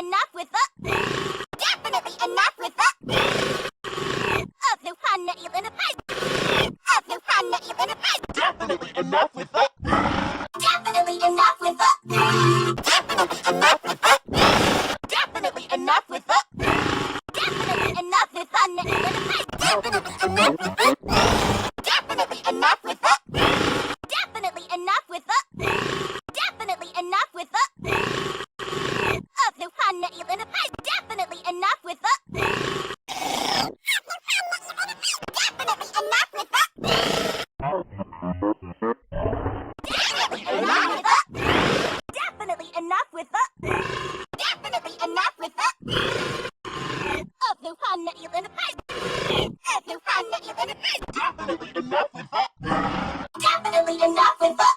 enough with the. Definitely enough with the. Zlatan ilan na pay. Zlatan ilan na pay. Definitely enough with that. Definitely enough with the. Definitely enough with the. Definitely enough with the. Definitely enough with the. Definitely enough with the. Definitely enough with the. Definitely enough with the. Definitely enough with the. Zlatan ilan na pay. Definitely enough with the. Definitely enough with the. Definitely enough with the. Definitely enough with the. Zlatan ilan na pay. Zlatan ilan na pay. Definitely enough with that. Definitely enough with the. Definitely enough with the. Definitely enough with the. Definitely enough with the.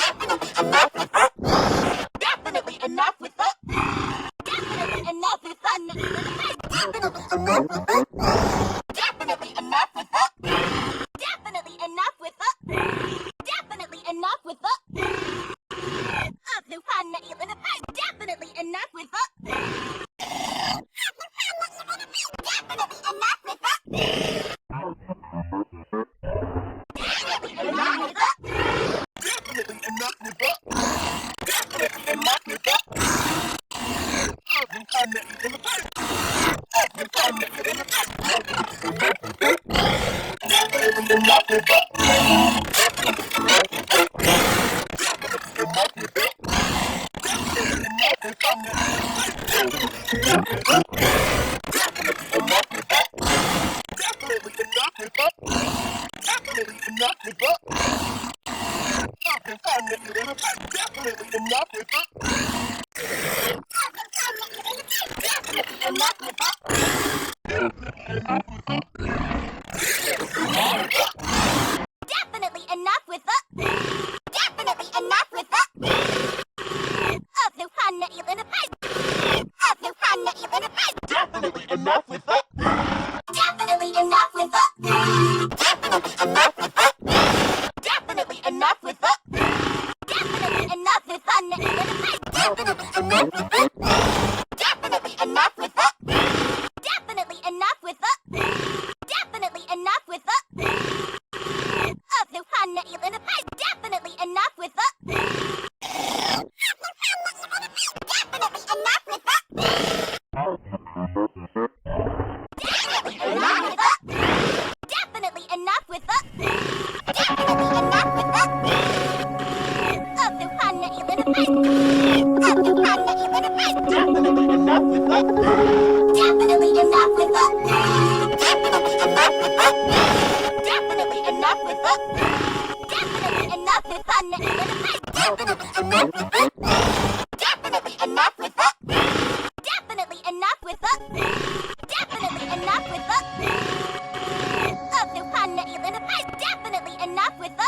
Definitely enough with the. Definitely enough with the. Definitely enough with the. Definitely enough with the. Zlatan ilan na pay. Definitely enough with the. Definitely enough with the. Definitely enough with the. Definitely enough with that. Definitely enough with that. Every time that you in the face. Every time that you're in the face. Definitely enough with that. Definitely enough with that. Definitely enough with that. Definitely enough with that. Definitely enough with that. Definitely enough with that. Definitely enough with that. Every time that you're in the face. Definitely enough with that. Definitely enough with the. Definitely enough with the. Definitely enough with the. Zlatan ilan na pay. Zlatan ilan na pay. Definitely enough with that. Definitely enough with the. Definitely enough with the. Definitely enough with the. Definitely enough with the. Definitely enough with the. Definitely enough with the. Definitely enough with the. Definitely enough with the. Zlatan ilan na pay. Definitely enough with the. Definitely enough with the. Definitely enough with the. Definitely enough with the. Definitely enough with the. Zlatan ilan na pay. Zlatan ilan na pay. Definitely enough with that. Definitely enough with the. Definitely enough with the. Definitely enough with the. Definitely enough with the. Definitely enough with the. Definitely enough with the. Definitely enough with the. Definitely enough with the. Zlatan ilan na pay. Definitely enough with the.